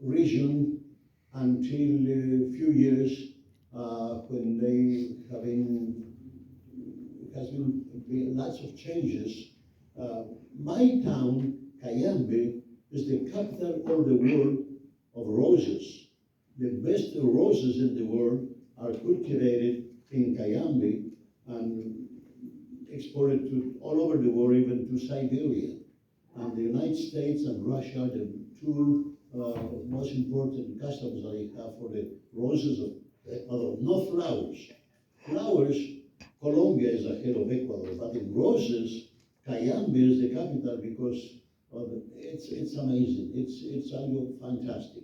region until a few years when they have been has been lots of changes. My town, Cayambe, is the capital of the world of roses. The best roses in the world are cultivated in Cayambe and exported to all over the world, even to Siberia. And the United States and Russia are the two most important customers that I have for the roses of Ecuador. No flowers. Flowers, Colombia is ahead of Ecuador, but in roses, Cayambe is the capital because it's amazing. It's fantastic.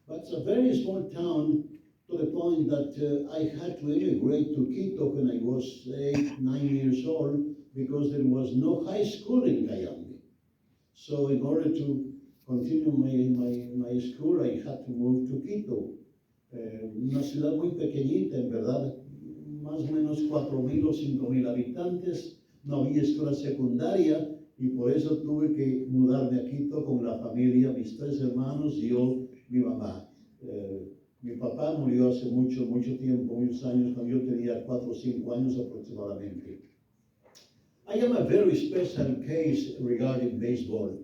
But it's a very small town to the point that I had to immigrate to Quito when I was 8, 9 years old because there was no high school in Cayambe. So in order to continue my school, I had to move to Quito. Una ciudad muy pequeñita, en verdad, más o menos 4.000 o 5.000 habitantes, no había escuela secundaria y por eso tuve que mudarme a Quito con la familia, mis 3 hermanos y yo, mi mamá. Mi papá murió hace mucho tiempo, muchos años, cuando yo tenía 4 o 5 años aproximadamente. I am a very special case regarding baseball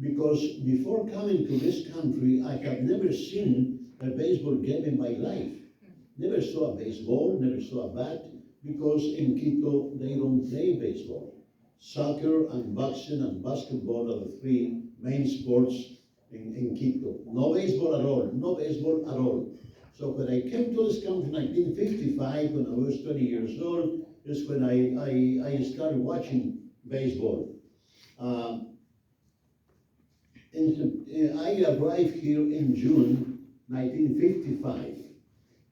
because before coming to this country, I had never seen a baseball game in my life. Never saw a baseball, never saw a bat, because in Quito they don't play baseball. Soccer and boxing and basketball are the 3 main sports in Quito. No baseball at all, no baseball at all. So when I came to this country in 1955, when I was 20 years old, is when I started watching baseball. I arrived here in June 1955.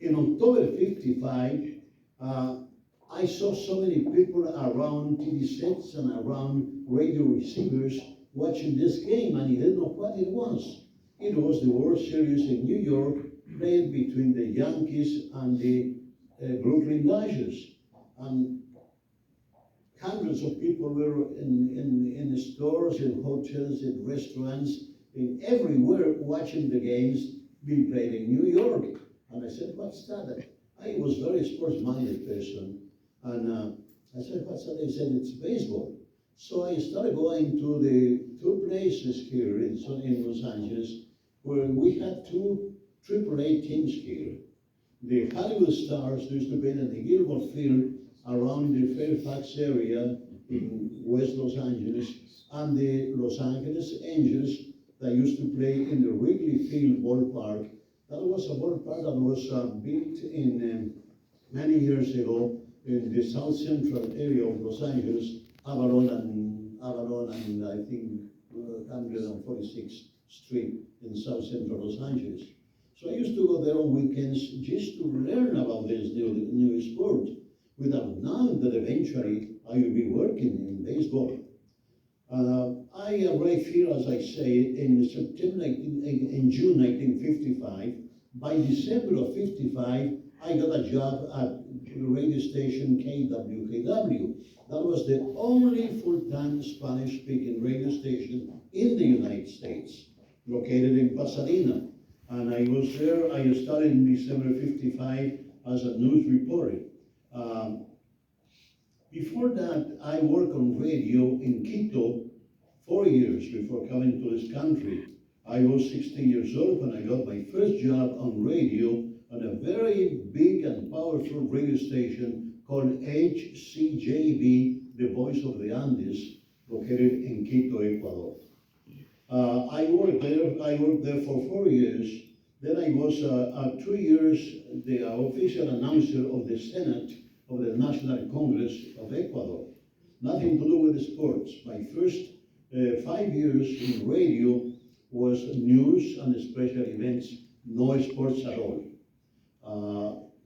In October 55, I saw so many people around TV sets and around radio receivers watching this game, and I didn't know what it was. It was the World Series in New York, played between the Yankees and the Brooklyn Dodgers. And hundreds of people were in the stores, in hotels, in restaurants, in everywhere watching the games being played in New York. And I said, what's that? I was a very sports-minded person. And I said, what's that? They said, it's baseball. So I started going to the 2 places here in Los Angeles where we had 2 AAA teams here. The Hollywood Stars used to play in the Gilmore Field around the Fairfax area in West Los Angeles, and the Los Angeles Angels that used to play in the Wrigley Field ballpark. That was a ballpark that was built in many years ago in the south central area of Los Angeles, Avalon and I think 146th Street in south central Los Angeles. So I used to go there on weekends just to learn about this new sport, without knowing that eventually I will be working in baseball. I arrived here, as I say, in June 1955. By December of 55, I got a job at the radio station KWKW. That was the only full-time Spanish-speaking radio station in the United States, located in Pasadena. And I was there, I started in December 55 as a news reporter. Before that, I worked on radio in Quito 4 years before coming to this country. I was 16 years old when I got my first job on radio on a very big and powerful radio station called HCJB, the Voice of the Andes, located in Quito, Ecuador. I worked there for 4 years. Then I was 2 years the official announcer of the Senate of the National Congress of Ecuador. Nothing to do with the sports. My first 5 years in radio was news and special events, no sports at all.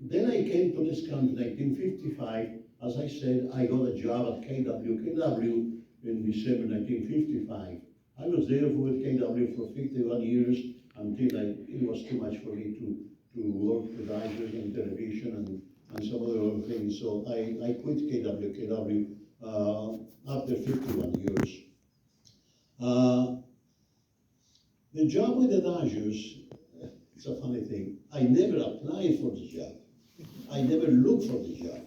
Then I came to this country in 1955. As I said, I got a job at KWKW in December 1955. I was there with KW for 51 years until it was too much for me to work with writers and television and some other things. So I quit KWKW after 51 years. The job with the Dodgers, it's a funny thing. I never applied for the job. I never looked for the job.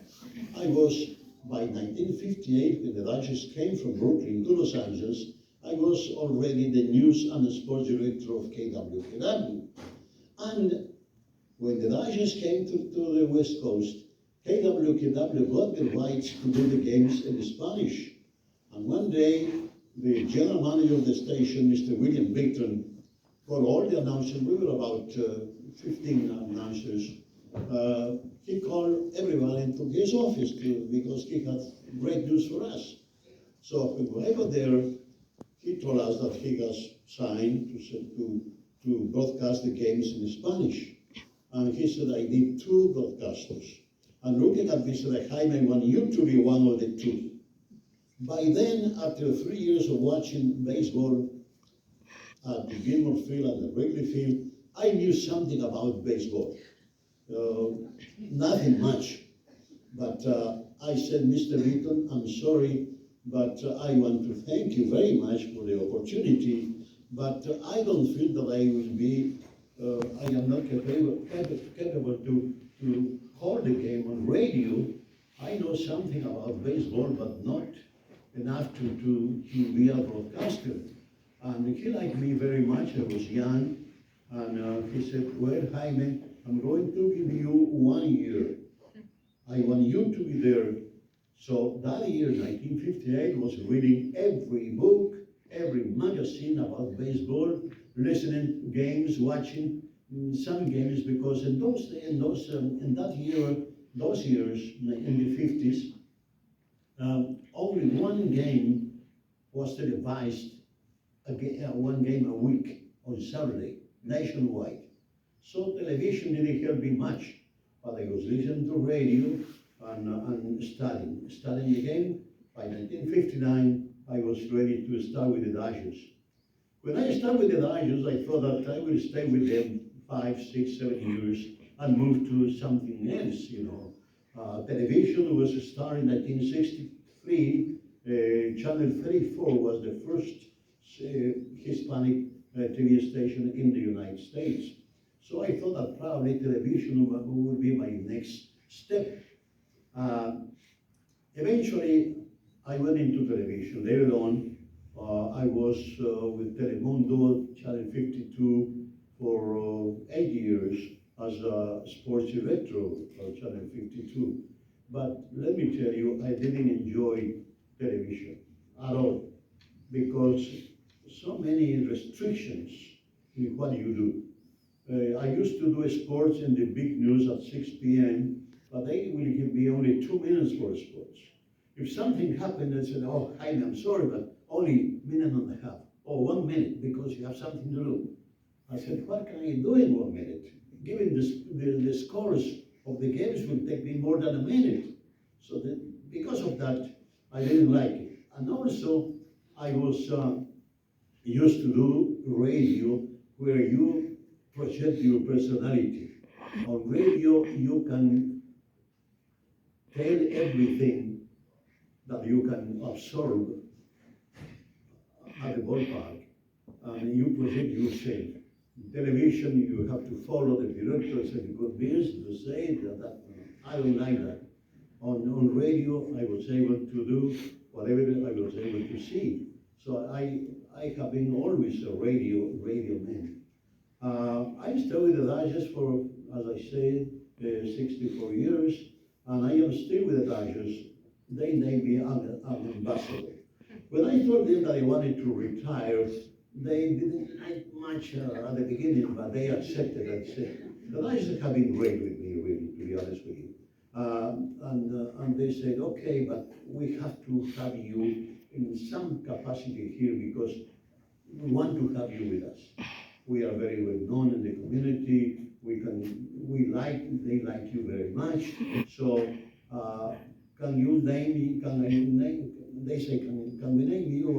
I was, by 1958, when the Dodgers came from Brooklyn to Los Angeles, I was already the news and sports director of KWKW. And when the Dodgers came to the West Coast, KWKW got the rights to do the games in Spanish. And one day, the general manager of the station, Mr. William Victon, for all the announcers, we were about 15 announcers, he called everyone into his office because he had great news for us. So when we got there, he told us that he has signed to broadcast the games in Spanish. And he said, I need 2 broadcasters. And looking at this, Jaime, I want you to be one of the 2. By then, after 3 years of watching baseball at the Gilmore Field and the Wrigley Field, I knew something about baseball. Nothing much. But I said, Mr. Beaton, I'm sorry, but I want to thank you very much for the opportunity, but I don't feel that I will be, I am not capable to call the game on radio. I know something about baseball, but not enough to be a broadcaster. And he liked me very much. I was young, and he said, well, Jaime, I'm going to give you 1 year. I want you to be there. So that year, 1958, was reading every book, every magazine about baseball, listening games, watching some games, because in those years, in the 50s, only one game was televised, one game a week on Saturday, nationwide. So television didn't help me much, but I was listening to radio and studying the game. By 1959, I was ready to start with the Dodgers. When I started with the Dodgers, I thought that I would stay with them 5, 6, 7 years and move to something else, you know. Television was started in 1963. Channel 34 was the first Hispanic TV station in the United States. So I thought that probably television would be my next step. Eventually, I went into television. Later on, I was with Telemundo, Channel 52, for 8 years as a sports director of Channel 52. But let me tell you, I didn't enjoy television at all, because so many restrictions in what you do. I used to do sports in the big news at 6 p.m., but they will give me only 2 minutes for sports. If something happened, they said, oh, Jaime, I'm sorry, but only a minute and a half, or 1 minute, because you have something to do. I said, what can I do in 1 minute? Given the scores of the games will take me more than a minute. So because of that, I didn't like it. And also, I was used to do radio where you project your personality. On radio, you can tell everything that you can absorb at the ballpark, and you project yourself. In television, you have to follow the director, say good this, to say that. I don't like that. On radio, I was able to do whatever I was able to see. So I have been always a radio man. I stayed with the Dodgers for, as I said, 64 years, and I am still with the Dodgers. They named me an ambassador. When I told them that I wanted to retire, they didn't like much at the beginning, but they accepted and said, the Dodgers have been great with me, really, to be honest with you. And they said, okay, but we have to have you in some capacity here because we want to have you with us. We are very well known in the community. They like you very much. So can you name me? They say, can we name you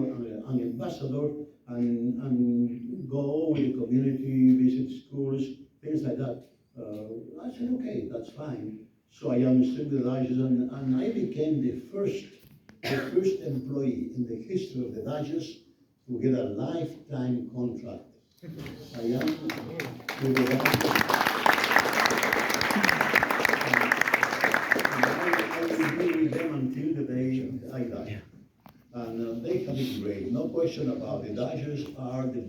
an ambassador and go with the community, visit schools, things like that? I said, okay, that's fine. So I am still with the Dodgers, and I became the first employee in the history of the Dodgers to get a lifetime contract I am with the Dodgers. I will be with them until the day I die. And they have been great, no question about it. The Dodgers are the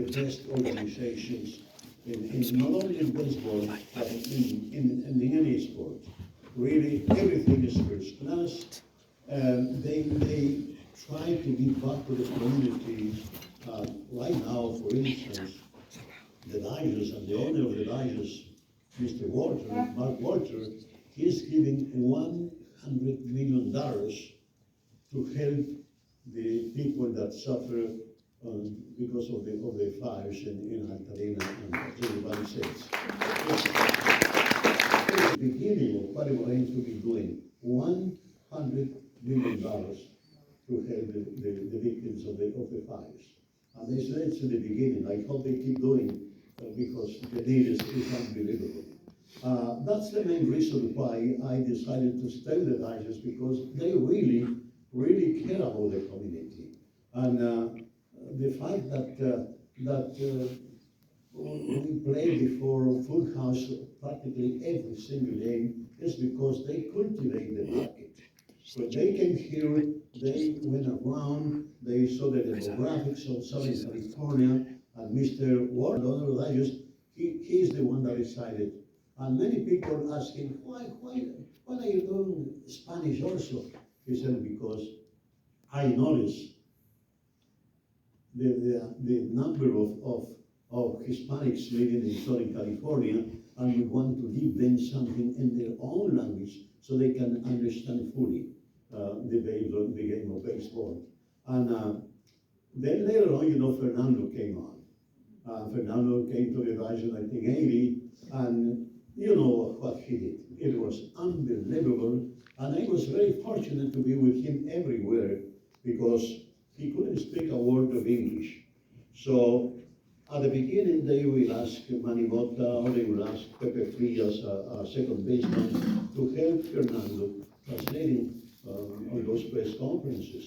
best organizations in not only in baseball, but in any sport. Really, everything is first class. They try to give back to the community. Right now, for instance, the Dodgers and the owner of the Dodgers, Mr. Walter, Mark Walter, he's giving $100 million to help the people that suffer because of the fires in Altadena and everybody says. It's the beginning of what we're going to be doing. $100 million to help the victims of the fires. And they said it's in the beginning. I hope they keep doing because the need is unbelievable. That's the main reason why I decided to stay with the Dodgers, because they really care about the community. And the fact that we play before full house practically every single game is because they cultivate the market. When they came here, they went around, they saw the demographics of Southern California, and Mr. Ward, owner of Dodgers, he's the one that decided. And many people ask him, why are you doing Spanish also? He said, because I noticed the number of Hispanics living in Southern California, and we want to give them something in their own language so they can understand fully the game of baseball. And then later on, Fernando came on. Fernando came to the Dodgers in 1980, and you know what he did. It was unbelievable, and I was very fortunate to be with him everywhere because he couldn't speak a word of English. So at the beginning, they will ask Manny Mota, or they will ask Pepe Frias, a second baseman, to help Fernando translating on those press conferences.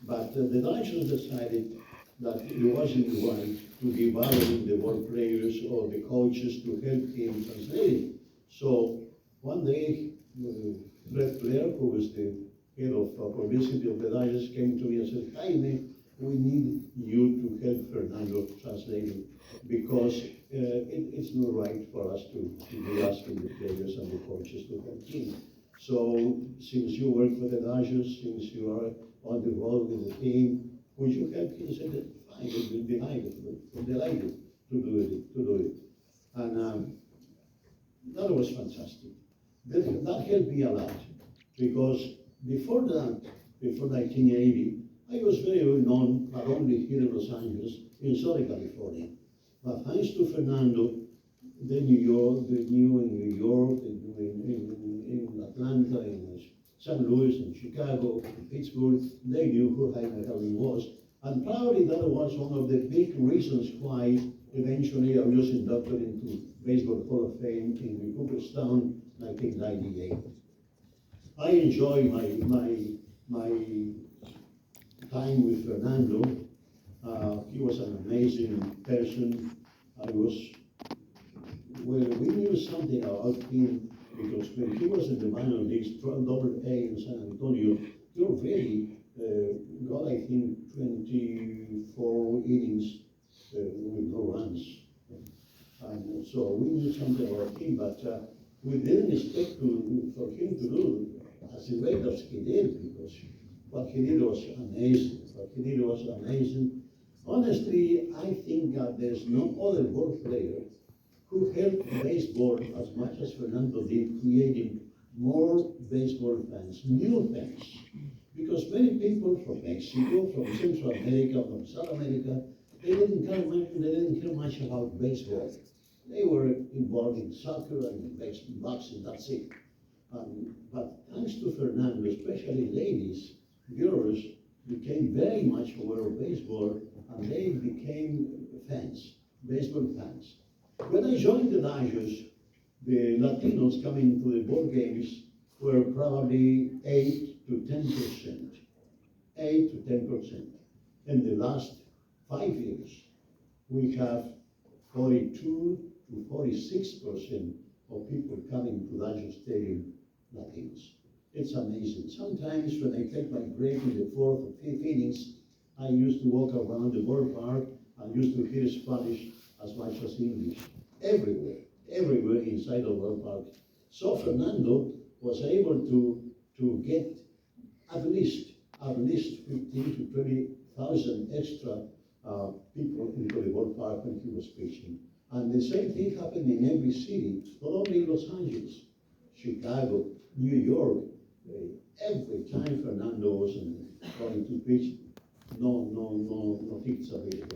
But the Dodgers decided that it wasn't right to give the ball players or the coaches to help him translate. So one day, Fred Blair, who was the head of publicity of the Dodgers, came to me and said, Jaime, we need you to help Fernando translating because it's not right for us to be asking the players and the coaches to help him. So since you work for the Dodgers, since you are on the road with the team, would you help him? He said, fine, we'll be delighted to do it. And that was fantastic. That helped me a lot because before 1980, I was very well known, not only here in Los Angeles, in Southern California. But thanks to Fernando, they knew in New York, they knew in Atlanta, in St. Louis, in Chicago, in Pittsburgh, they knew who Jaime Jarrin was. And probably that was one of the big reasons why eventually I was inducted into Baseball Hall of Fame in Cooperstown, 1998. I enjoy my time with Fernando. He was an amazing person. We knew something about him because when he was in the minor leagues, Double A in San Antonio, he already got, I think, 24 innings with no runs. And so we knew something about him, but we didn't expect for him to do as great as he did, because what he did was amazing. Honestly, I think that there's no other ball player who helped baseball as much as Fernando did, creating more baseball fans, new fans. Because many people from Mexico, from Central America, from South America, they didn't care much about baseball. They were involved in soccer and boxing, that's it. But thanks to Fernando, especially ladies, girls became very much aware of baseball, and they became fans, baseball fans. When I joined the Dodgers, the Latinos coming to the ball games were probably 8 to 10%. 8 to 10% in the last 5 years. we have 42 to 46% of people coming to Dodger Stadium Latinos. It's amazing. Sometimes when I take my break in the fourth or fifth innings, I used to walk around the ballpark and used to hear Spanish as much as English. Everywhere, everywhere inside the ballpark. So Fernando was able to get at least 15 to 20,000 extra people into the ballpark when he was pitching. And the same thing happened in every city, not only in Los Angeles, Chicago, New York. Every time Fernando was going to pitch, no tickets available.